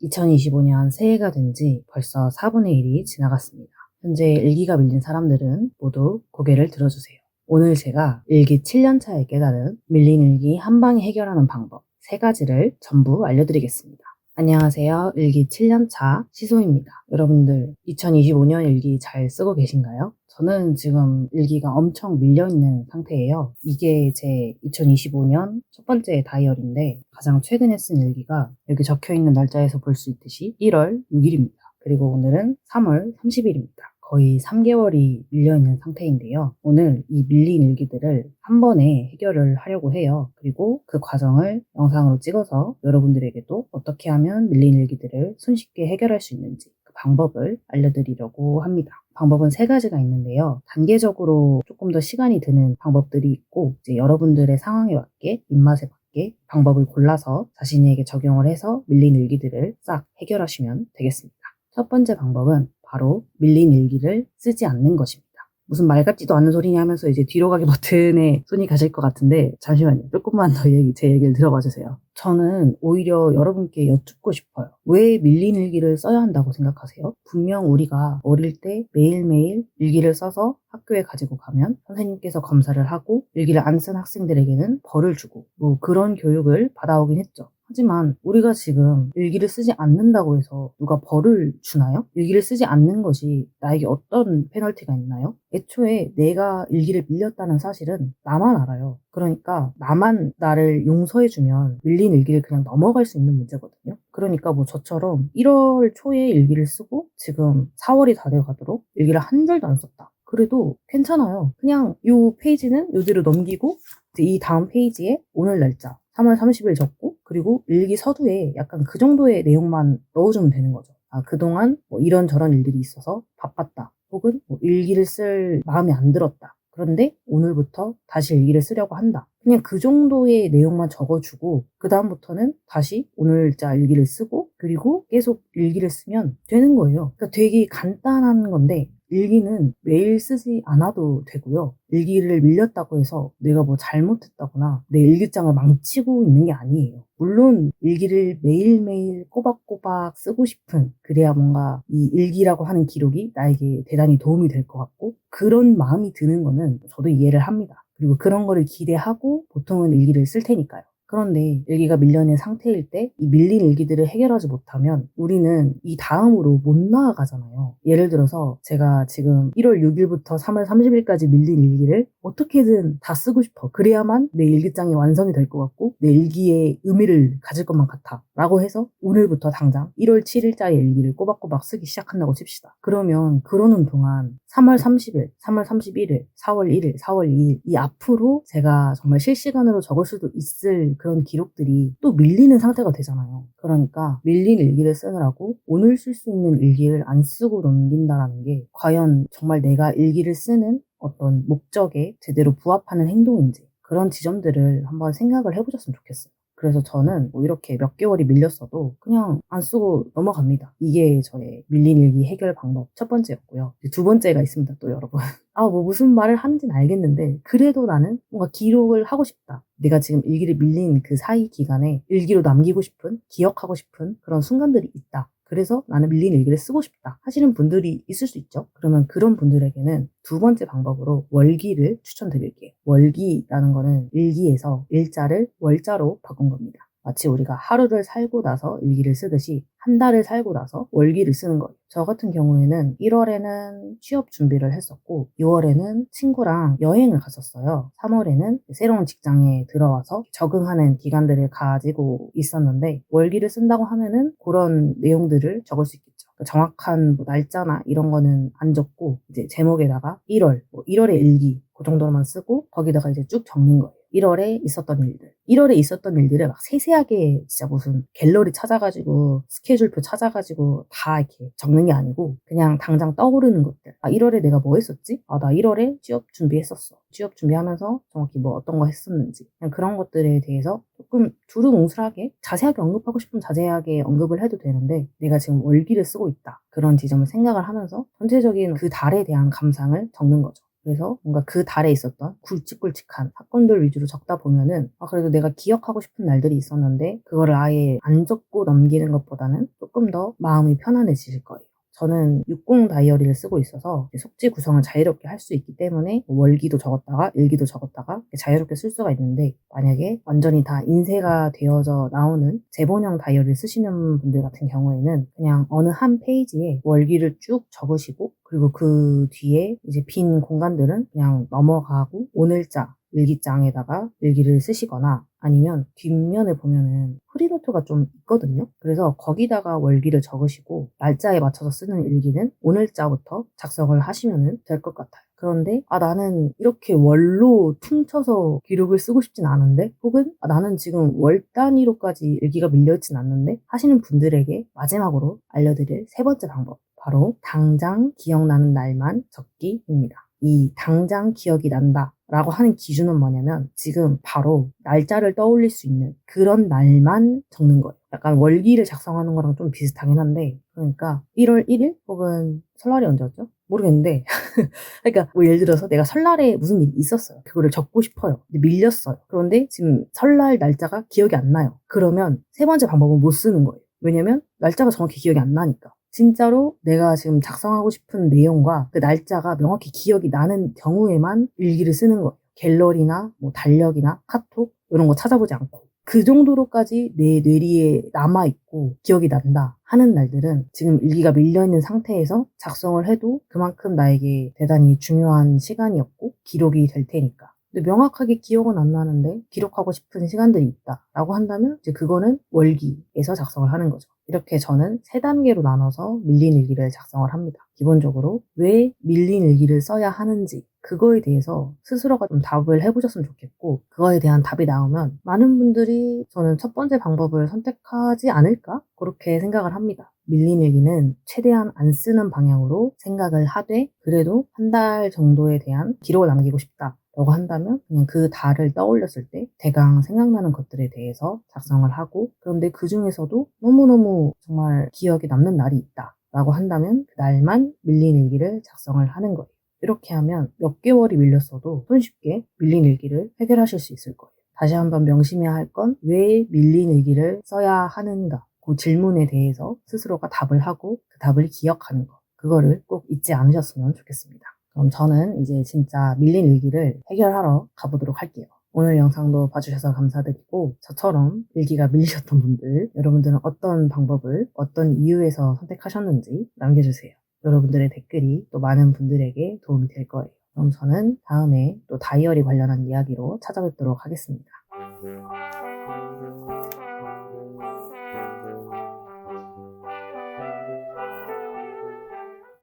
2025년 새해가 된 지 벌써 4분의 1이 지나갔습니다. 현재 일기가 밀린 사람들은 모두 고개를 들어주세요. 오늘 제가 일기 7년차에 깨달은 밀린 일기 한 방에 해결하는 방법 3가지를 전부 알려드리겠습니다. 안녕하세요. 일기 7년차 시소입니다. 여러분들 2025년 일기 잘 쓰고 계신가요? 저는 지금 일기가 엄청 밀려있는 상태예요. 이게 제 2025년 첫 번째 다이어리인데 가장 최근에 쓴 일기가 여기 적혀있는 날짜에서 볼 수 있듯이 1월 6일입니다. 그리고 오늘은 3월 30일입니다. 거의 3개월이 밀려있는 상태인데요. 오늘 이 밀린 일기들을 한 번에 해결을 하려고 해요. 그리고 그 과정을 영상으로 찍어서 여러분들에게도 어떻게 하면 밀린 일기들을 손쉽게 해결할 수 있는지 그 방법을 알려드리려고 합니다. 방법은 3가지가 있는데요. 단계적으로 조금 더 시간이 드는 방법들이 있고 이제 여러분들의 상황에 맞게 입맛에 맞게 방법을 골라서 자신에게 적용을 해서 밀린 일기들을 싹 해결하시면 되겠습니다. 첫 번째 방법은 바로 밀린 일기를 쓰지 않는 것입니다. 무슨 말 같지도 않은 소리냐 하면서 이제 뒤로 가기 버튼에 손이 가실 것 같은데 잠시만요. 조금만 더 제 얘기를 들어봐 주세요. 저는 오히려 여러분께 여쭙고 싶어요. 왜 밀린 일기를 써야 한다고 생각하세요? 분명 우리가 어릴 때 매일매일 일기를 써서 학교에 가지고 가면 선생님께서 검사를 하고 일기를 안 쓴 학생들에게는 벌을 주고 뭐 그런 교육을 받아오긴 했죠. 하지만 우리가 지금 일기를 쓰지 않는다고 해서 누가 벌을 주나요? 일기를 쓰지 않는 것이 나에게 어떤 페널티가 있나요? 애초에 내가 일기를 밀렸다는 사실은 나만 알아요. 그러니까 나만 나를 용서해주면 밀린 일기를 그냥 넘어갈 수 있는 문제거든요. 그러니까 뭐 저처럼 1월 초에 일기를 쓰고 지금 4월이 다 돼가도록 일기를 한 줄도 안 썼다. 그래도 괜찮아요. 그냥 이 페이지는 이대로 넘기고 이 다음 페이지에 오늘 날짜 3월 30일 적고 그리고 일기 서두에 약간 그 정도의 내용만 넣어주면 되는 거죠. 그동안 뭐 이런저런 일들이 있어서 바빴다. 혹은 뭐 일기를 쓸 마음이 안 들었다. 그런데 오늘부터 다시 일기를 쓰려고 한다. 그냥 그 정도의 내용만 적어주고 그 다음부터는 다시 오늘자 일기를 쓰고 그리고 계속 일기를 쓰면 되는 거예요. 그러니까 되게 간단한 건데 일기는 매일 쓰지 않아도 되고요. 일기를 밀렸다고 해서 내가 뭐 잘못했다거나 내 일기장을 망치고 있는 게 아니에요. 물론 일기를 매일매일 꼬박꼬박 쓰고 싶은 그래야 뭔가 이 일기라고 하는 기록이 나에게 대단히 도움이 될 것 같고 그런 마음이 드는 거는 저도 이해를 합니다. 그리고 그런 거를 기대하고 보통은 일기를 쓸 테니까요. 그런데 일기가 밀려있는 상태일 때 이 밀린 일기들을 해결하지 못하면 우리는 이 다음으로 못 나아가잖아요. 예를 들어서 제가 지금 1월 6일부터 3월 30일까지 밀린 일기를 어떻게든 다 쓰고 싶어. 그래야만 내 일기장이 완성이 될 것 같고 내 일기에 의미를 가질 것만 같아. 라고 해서 오늘부터 당장 1월 7일자의 일기를 꼬박꼬박 쓰기 시작한다고 칩시다. 그러면 그러는 동안 3월 30일, 3월 31일, 4월 1일, 4월 2일 이 앞으로 제가 정말 실시간으로 적을 수도 있을 그런 기록들이 또 밀리는 상태가 되잖아요. 그러니까 밀린 일기를 쓰느라고 오늘 쓸 수 있는 일기를 안 쓰고 넘긴다는 게 과연 정말 내가 일기를 쓰는 어떤 목적에 제대로 부합하는 행동인지 그런 지점들을 한번 생각을 해보셨으면 좋겠어요. 그래서 저는 뭐 이렇게 몇 개월이 밀렸어도 그냥 안 쓰고 넘어갑니다. 이게 저의 밀린 일기 해결 방법 첫 번째였고요. 두 번째가 있습니다, 또 여러분. 뭐 무슨 말을 하는지는 알겠는데 그래도 나는 뭔가 기록을 하고 싶다. 내가 지금 일기를 밀린 그 사이 기간에 일기로 남기고 싶은, 기억하고 싶은 그런 순간들이 있다. 그래서 나는 밀린 일기를 쓰고 싶다 하시는 분들이 있을 수 있죠. 그러면 그런 분들에게는 두 번째 방법으로 월기를 추천드릴게요. 월기라는 거는 일기에서 일자를 월자로 바꾼 겁니다. 마치 우리가 하루를 살고 나서 일기를 쓰듯이 한 달을 살고 나서 월기를 쓰는 거예요. 저 같은 경우에는 1월에는 취업 준비를 했었고 6월에는 친구랑 여행을 갔었어요. 3월에는 새로운 직장에 들어와서 적응하는 기간들을 가지고 있었는데 월기를 쓴다고 하면은 그런 내용들을 적을 수 있겠죠. 정확한 뭐 날짜나 이런 거는 안 적고 이제 제목에다가 1월, 1월의 일기 그 정도로만 쓰고 거기다가 이제 쭉 적는 거예요. 1월에 있었던 일들. 1월에 있었던 일들을 막 세세하게 진짜 무슨 갤러리 찾아가지고 스케줄표 찾아가지고 다 이렇게 적는 게 아니고 그냥 당장 떠오르는 것들. 1월에 내가 뭐 했었지? 나 1월에 취업 준비했었어. 취업 준비하면서 정확히 뭐 어떤 거 했었는지. 그냥 그런 것들에 대해서 조금 두루뭉술하게 자세하게 언급하고 싶으면 자세하게 언급을 해도 되는데 내가 지금 월기를 쓰고 있다. 그런 지점을 생각을 하면서 전체적인 그 달에 대한 감상을 적는 거죠. 그래서 뭔가 그 달에 있었던 굵직굵직한 사건들 위주로 적다 보면은 그래도 내가 기억하고 싶은 날들이 있었는데 그거를 아예 안 적고 넘기는 것보다는 조금 더 마음이 편안해지실 거예요. 저는 60 다이어리를 쓰고 있어서 속지 구성을 자유롭게 할 수 있기 때문에 월기도 적었다가 일기도 적었다가 자유롭게 쓸 수가 있는데, 만약에 완전히 다 인쇄가 되어져 나오는 제본형 다이어리를 쓰시는 분들 같은 경우에는 그냥 어느 한 페이지에 월기를 쭉 적으시고, 그리고 그 뒤에 이제 빈 공간들은 그냥 넘어가고 오늘자 일기장에다가 일기를 쓰시거나, 아니면 뒷면에 보면은 프리노트가 좀 있거든요. 그래서 거기다가 월기를 적으시고 날짜에 맞춰서 쓰는 일기는 오늘자부터 작성을 하시면 될 것 같아요. 그런데 나는 이렇게 월로 퉁쳐서 기록을 쓰고 싶진 않은데, 혹은 나는 지금 월 단위로까지 일기가 밀려있진 않는데 하시는 분들에게 마지막으로 알려드릴 세 번째 방법, 바로 당장 기억나는 날만 적기입니다. 이 당장 기억이 난다 라고 하는 기준은 뭐냐면, 지금 바로 날짜를 떠올릴 수 있는 그런 날만 적는 거예요. 약간 월기를 작성하는 거랑 좀 비슷하긴 한데, 그러니까 1월 1일 혹은 설날이 언제였죠? 모르겠는데 그러니까 뭐 예를 들어서 내가 설날에 무슨 일이 있었어요. 그거를 적고 싶어요. 근데 밀렸어요. 그런데 지금 설날 날짜가 기억이 안 나요. 그러면 세 번째 방법은 못 쓰는 거예요. 왜냐면 날짜가 정확히 기억이 안 나니까. 진짜로 내가 지금 작성하고 싶은 내용과 그 날짜가 명확히 기억이 나는 경우에만 일기를 쓰는 거예요. 갤러리나 뭐 달력이나 카톡 이런 거 찾아보지 않고. 그 정도로까지 내 뇌리에 남아있고 기억이 난다 하는 날들은 지금 일기가 밀려있는 상태에서 작성을 해도 그만큼 나에게 대단히 중요한 시간이었고 기록이 될 테니까. 근데 명확하게 기억은 안 나는데 기록하고 싶은 시간들이 있다라고 한다면 이제 그거는 월기에서 작성을 하는 거죠. 이렇게 저는 세 단계로 나눠서 밀린 일기를 작성을 합니다. 기본적으로 왜 밀린 일기를 써야 하는지, 그거에 대해서 스스로가 좀 답을 해보셨으면 좋겠고, 그거에 대한 답이 나오면 많은 분들이 저는 첫 번째 방법을 선택하지 않을까? 그렇게 생각을 합니다. 밀린 일기는 최대한 안 쓰는 방향으로 생각을 하되, 그래도 한 달 정도에 대한 기록을 남기고 싶다 라고 한다면 그냥 그 달을 떠올렸을 때 대강 생각나는 것들에 대해서 작성을 하고, 그런데 그 중에서도 너무너무 정말 기억에 남는 날이 있다 라고 한다면 그 날만 밀린 일기를 작성을 하는 거예요. 이렇게 하면 몇 개월이 밀렸어도 손쉽게 밀린 일기를 해결하실 수 있을 거예요. 다시 한번 명심해야 할 건, 왜 밀린 일기를 써야 하는가, 그 질문에 대해서 스스로가 답을 하고 그 답을 기억하는 거, 그거를 꼭 잊지 않으셨으면 좋겠습니다. 그럼 저는 이제 진짜 밀린 일기를 해결하러 가보도록 할게요. 오늘 영상도 봐주셔서 감사드리고, 저처럼 일기가 밀리셨던 분들, 여러분들은 어떤 방법을 어떤 이유에서 선택하셨는지 남겨주세요. 여러분들의 댓글이 또 많은 분들에게 도움이 될 거예요. 그럼 저는 다음에 또 다이어리 관련한 이야기로 찾아뵙도록 하겠습니다.